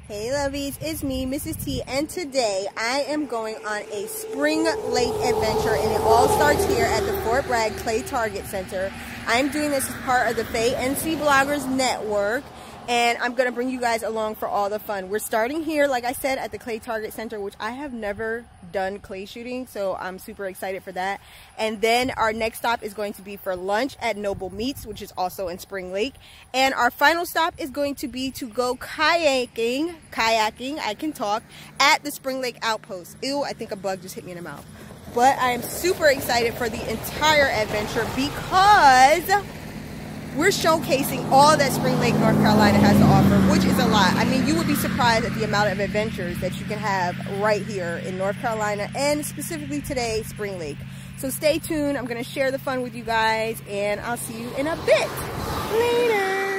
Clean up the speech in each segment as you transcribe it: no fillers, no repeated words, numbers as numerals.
Hey lovies, it's me, Mrs. T, and today I am going on a spring lake adventure, and it all starts here at the Fort Bragg Clay Target Center. I'm doing this as part of the Fayetteville Blogger Network, and I'm going to bring you guys along for all the fun. We're starting here, like I said, at the Clay Target Center, which I have never done clay shooting, so I'm super excited for that. And then our next stop is going to be for lunch at Noble Meats, which is also in Spring Lake. And our final stop is going to be to go kayaking, I can talk, at the Spring Lake Outpost. Ew, I think a bug just hit me in the mouth. But I am super excited for the entire adventure because we're showcasing all that Spring Lake, North Carolina has to offer, which is a lot. I mean, you would be surprised at the amount of adventures that you can have right here in North Carolina, and specifically today, Spring Lake. So stay tuned. I'm going to share the fun with you guys, and I'll see you in a bit. Later.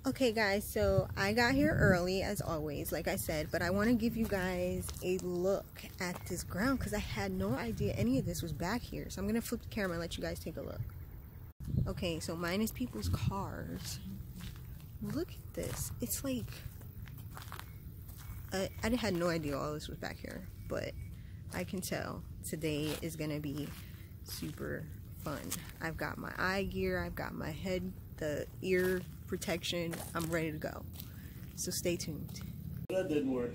Okay, guys, so I got here early, as always, like I said, but I want to give you guys a look at this ground because I had no idea any of this was back here. So I'm going to flip the camera and let you guys take a look. Okay, so mine is people's cars. Look at this. It's like, I had no idea all this was back here, but I can tell today is gonna be super fun. I've got my eye gear, I've got my head, the ear protection. I'm ready to go. So stay tuned. That didn't work.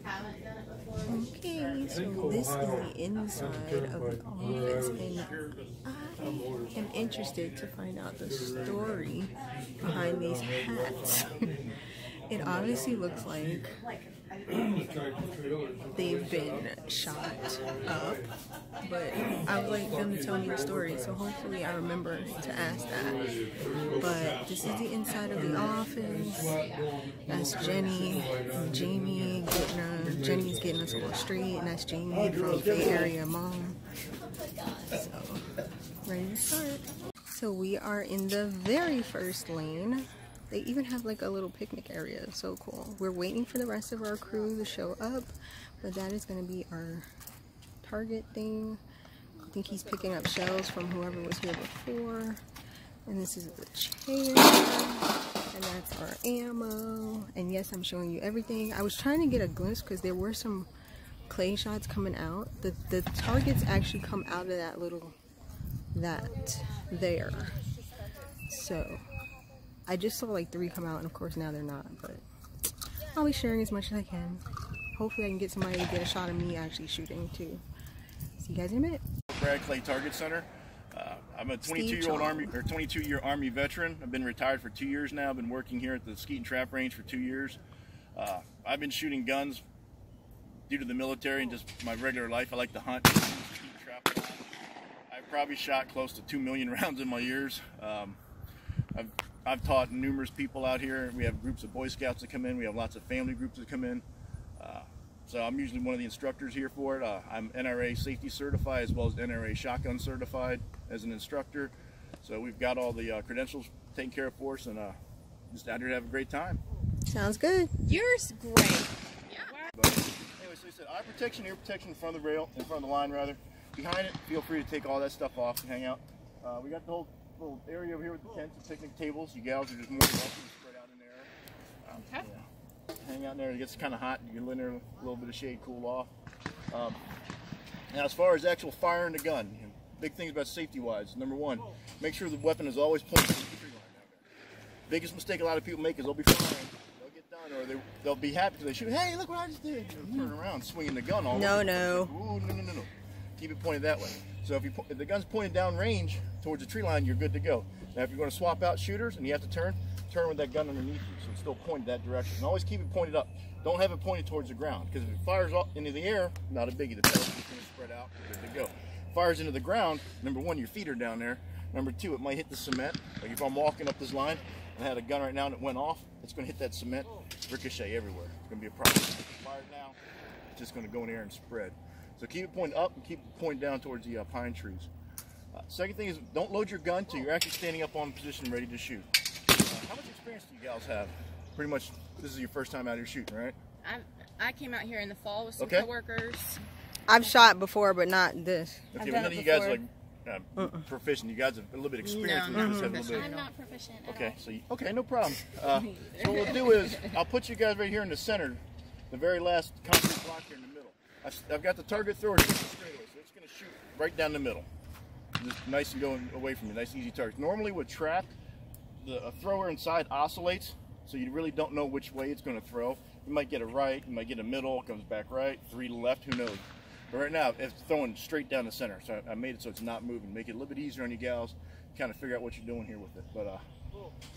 Okay, so this is the inside of the office, and I am interested to find out the story behind these hats. It obviously looks like they've been shot up, but I would like them to tell me the story, so hopefully I remember to ask that. But this is the inside of the office. That's Jenny and Jamie getting us. Jenny's getting us all straight, and that's Jamie from Bay Area Mom. So, ready to start. So we are in the very first lane. They even have like a little picnic area. So cool. We're waiting for the rest of our crew to show up, but that is going to be our target thing. I think he's picking up shells from whoever was here before. And this is the chair, and that's our ammo. And yes, I'm showing you everything. I was trying to get a glimpse because there were some clay shots coming out. The targets actually come out of that little, there. So I just saw like 3 come out, and of course now they're not, but I'll be sharing as much as I can. Hopefully I can get somebody to get a shot of me actually shooting too. See you guys in a minute. Bragg Clay Target Center. I'm a 22-year Army veteran. I've been retired for 2 years now. I've been working here at the Skeet and Trap Range for 2 years. I've been shooting guns due to the military and just my regular life. I like to hunt. I've probably shot close to 2 million rounds in my years. I've taught numerous people out here. We have groups of Boy Scouts that come in. We have lots of family groups that come in. So I'm usually one of the instructors here for it. I'm NRA safety certified as well as NRA shotgun certified as an instructor. So we've got all the credentials taken care of for us, and just out here to have a great time. Sounds good. Yours great. Yeah. But anyway, so he said eye protection, ear protection in front of the rail, in front of the line rather. Behind it, feel free to take all that stuff off and hang out. We got the whole little area over here with the tents and picnic tables. You gals are just more than welcome to spread out in there. Okay. Yeah. Hang out in there. It gets kind of hot. You can live in there, a little bit of shade, cool off. Now, as far as actual firing the gun, big things about safety-wise. Number one, make sure the weapon is always pointed at the tree line down there. Biggest mistake a lot of people make is they'll be firing, they'll get done, or they'll be happy because they shoot. Hey, look what I just did! Turn around, swinging the gun all over. No. Ooh, no. Keep it pointed that way. So if the gun's pointed down range towards the tree line, you're good to go. Now, if you're going to swap out shooters and you have to turn with that gun underneath you, so it's still pointed that direction. And always keep it pointed up. Don't have it pointed towards the ground, because if it fires up into the air, not a biggie. The tail's just going to spread out, you're good to go. Fires into the ground, number one, your feet are down there. Number two, it might hit the cement. Like if I'm walking up this line and I had a gun right now and it went off, it's going to hit that cement, ricochet everywhere. It's going to be a problem. If it fires now, it's just going to go in the air and spread. So keep it pointed up and keep it pointed down towards the pine trees. Second thing is, don't load your gun till you're actually standing up on position ready to shoot. How much experience do you gals have? Pretty much, this is your first time out here shooting, right? I came out here in the fall with some coworkers. I've shot before, but not this. Okay, but none of you guys are like proficient. You guys have a little bit of experience. No, just have a little bit. I'm not proficient at Okay, all. so okay, no problem. So what we'll do is I'll put you guys right here in the center. the very last concrete block here in the middle. I've got the target thrower straightaway, so it's going to shoot right down the middle. Just nice and going away from you, nice easy target. Normally with trap, the thrower inside oscillates, so you really don't know which way it's going to throw. You might get a right, you might get a middle, comes back right, 3 to left, who knows. But right now, it's throwing straight down the center, so I made it so it's not moving. Make it a little bit easier on you gals, kind of figure out what you're doing here with it. But like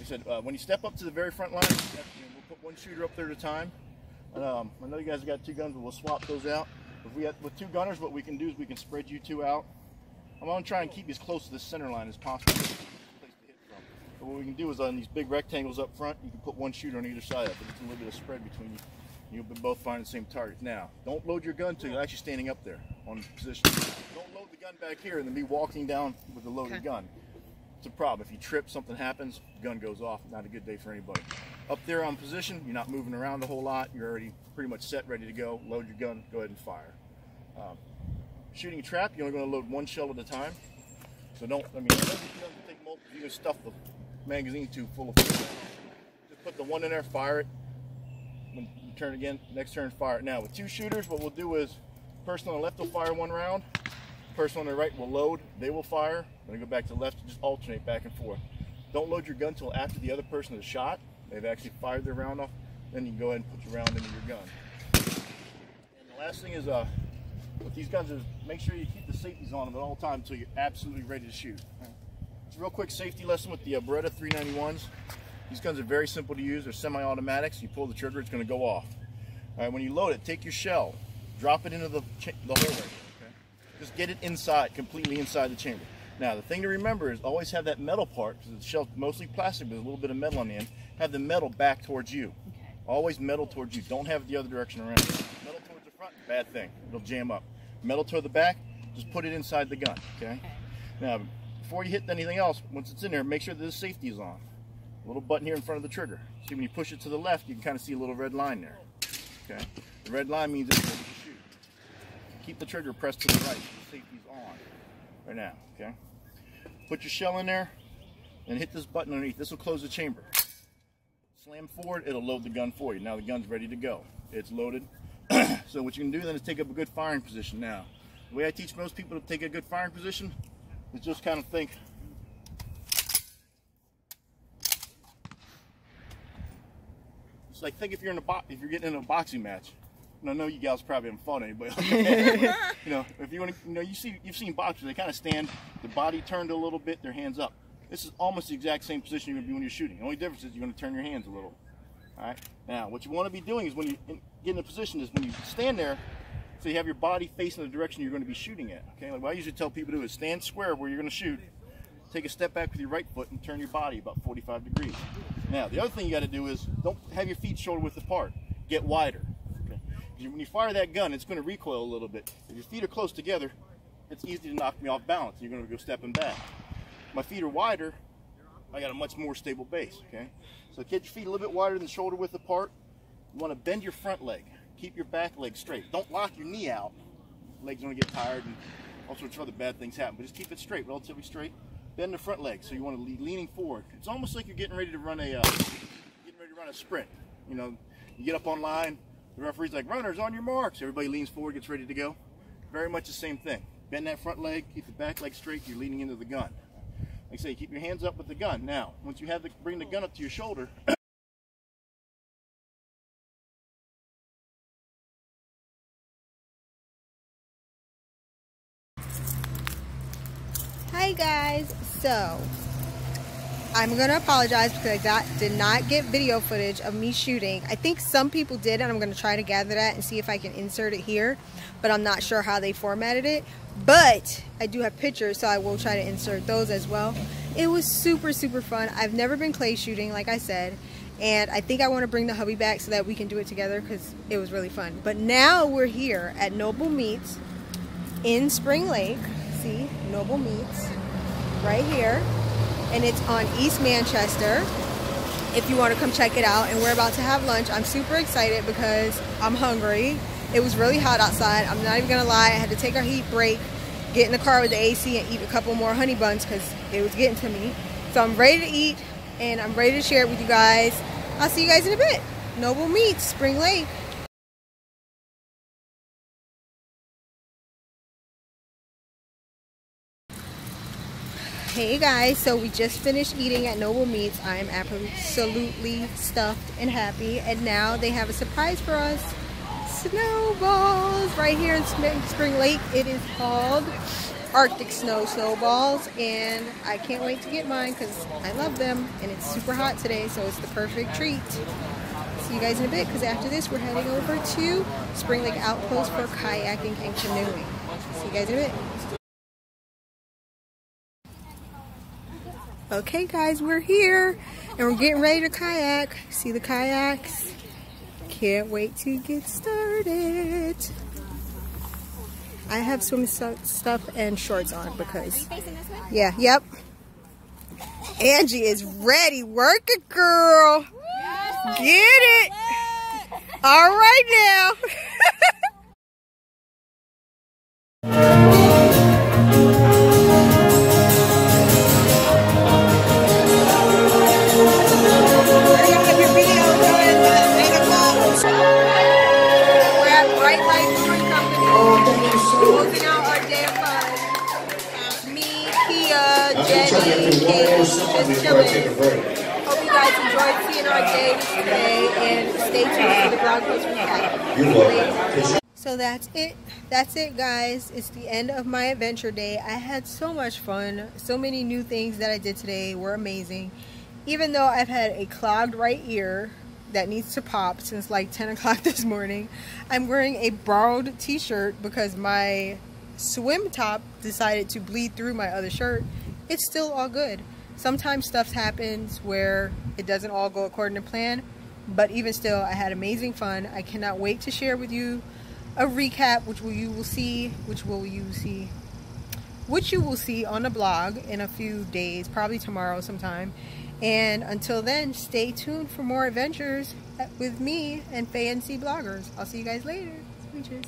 I said, when you step up to the very front line, we'll put one shooter up there at a time. I know you guys have got 2 guns, but we'll swap those out. With 2 gunners, what we can do is we can spread you 2 out. I'm going to try and keep you as close to the center line as possible. But what we can do is on these big rectangles up front, you can put 1 shooter on either side of it. It's a little bit of spread between you. You'll be both find the same target. Now, don't load your gun until you're actually standing up there on position. Don't load the gun back here and then be walking down with a loaded gun. It's a problem. If you trip, something happens, gun goes off. Not a good day for anybody. Up there on position, you're not moving around a whole lot. You're already pretty much set, ready to go. Load your gun, go ahead and fire. Shooting a trap, you're only going to load 1 shell at a time. So don't, I mean, it doesn't take multiple. You can stuff the magazine tube full of food. Just put the 1 in there, fire it. When you turn again, next turn, fire it. Now with 2 shooters, what we'll do is, person on the left will fire 1 round, person on the right will load, they will fire, then go back to the left and just alternate back and forth. Don't load your gun until after the other person has shot. They've actually fired their round off, then you can go ahead and put your round into your gun. And the last thing is, with these guns is make sure you keep the safeties on them at all times until you're absolutely ready to shoot. It's a real quick safety lesson with the Beretta 391s. These guns are very simple to use. They're semi-automatics. You pull the trigger, it's going to go off. All right, when you load it, take your shell, drop it into the hole right here. Okay? Just get it inside, completely inside the chamber. Now, the thing to remember is always have that metal part, because the shell's mostly plastic, but there's a little bit of metal on the end. Have the metal back towards you. Always metal towards you. Don't have it the other direction around. Metal towards the front, bad thing. It'll jam up. Metal toward the back, just put it inside the gun. Okay. Now, before you hit anything else, once it's in there, make sure that the safety is on. A little button here in front of the trigger. See, when you push it to the left, you can kind of see a little red line there. Okay. The red line means it's ready to shoot. Keep the trigger pressed to the right. The safety's on right now. Okay. Put your shell in there and hit this button underneath. This will close the chamber. Slam forward, it'll load the gun for you. Now the gun's ready to go. It's loaded. So what you can do then is take up a good firing position. Now, the way I teach most people to take a good firing position is just kind of think. It's like think if you're getting in a boxing match. And I know you gals probably haven't fought anybody. You know, if you want to, you've seen boxers. They kind of stand, the body turned a little bit, their hands up. This is almost the exact same position you're going to be when you're shooting. The only difference is you're going to turn your hands a little. All right. Now, what you want to be doing is when you get in a position is when you stand there, so you have your body facing the direction you're going to be shooting at. Okay. Like what I usually tell people to do is stand square where you're going to shoot, take a step back with your right foot, and turn your body about 45 degrees. Now, the other thing you got to do is don't have your feet shoulder width apart. Get wider. Okay. Because when you fire that gun, it's going to recoil a little bit. If your feet are close together, it's easy to knock me off balance. You're going to go stepping back. My feet are wider. I got a much more stable base. Okay. So get your feet a little bit wider than shoulder width apart. You want to bend your front leg. Keep your back leg straight. Don't lock your knee out. Legs going to get tired and all sorts of other bad things happen. But just keep it straight, relatively straight. Bend the front leg. So you want to be leaning forward. It's almost like you're getting ready to run a sprint. You know, you get up on line. The referee's like, runners on your marks. Everybody leans forward, gets ready to go. Very much the same thing. Bend that front leg. Keep the back leg straight. You're leaning into the gun. Like I say, keep your hands up with the gun. Now, once you have bring the gun up to your shoulder. Hi guys, so I'm gonna apologize because I did not get video footage of me shooting. I think some people did, and I'm gonna try to gather that and see if I can insert it here, but I'm not sure how they formatted it. But I do have pictures, so I will try to insert those as well. It was super fun. I've never been clay shooting, like I said, and I think I want to bring the hubby back so that we can do it together because it was really fun. But now we're here at Noble Meats in Spring Lake. See, Noble Meats right here, and it's on East Manchester if you want to come check it out. And we're about to have lunch. I'm super excited because I'm hungry. It was really hot outside. I'm not even gonna lie, I had to take a heat break, get in the car with the AC and eat a couple more honey buns because it was getting to me. So I'm ready to eat and I'm ready to share it with you guys. I'll see you guys in a bit. Noble Meats, Spring Lake. Hey guys, so we just finished eating at Noble Meats. I am absolutely stuffed and happy, and now they have a surprise for us. Snowballs right here in Spring Lake. It is called Arctic snowballs, and I can't wait to get mine because I love them, and it's super hot today, so it's the perfect treat. See you guys in a bit, because after this we're heading over to Spring Lake Outpost for kayaking and canoeing. See you guys in a bit. Okay guys, we're here and we're getting ready to kayak. See the kayaks? Can't wait to get started. I have swim stuff and shorts on because... Are you facing this way? Yeah, yep. Angie is ready. Work it, girl. Yes, get it. All right now. Closing out our day of fun. Me, Kia, Jenny, Katie, just chilling. Hope you guys enjoyed seeing our day today, and stay tuned for the blog post recap. So that's it. That's it, guys. It's the end of my adventure day. I had so much fun. So many new things that I did today were amazing. Even though I've had a clogged right ear that needs to pop since like 10 o'clock this morning. I'm wearing a borrowed t-shirt because my swim top decided to bleed through my other shirt. It's still all good. Sometimes stuff happens where it doesn't all go according to plan, but even still, I had amazing fun. I cannot wait to share with you a recap, which you will see on the blog in a few days, probably tomorrow sometime. And until then, stay tuned for more adventures with me and Fayetteville bloggers. I'll see you guys later. Sweet cheers.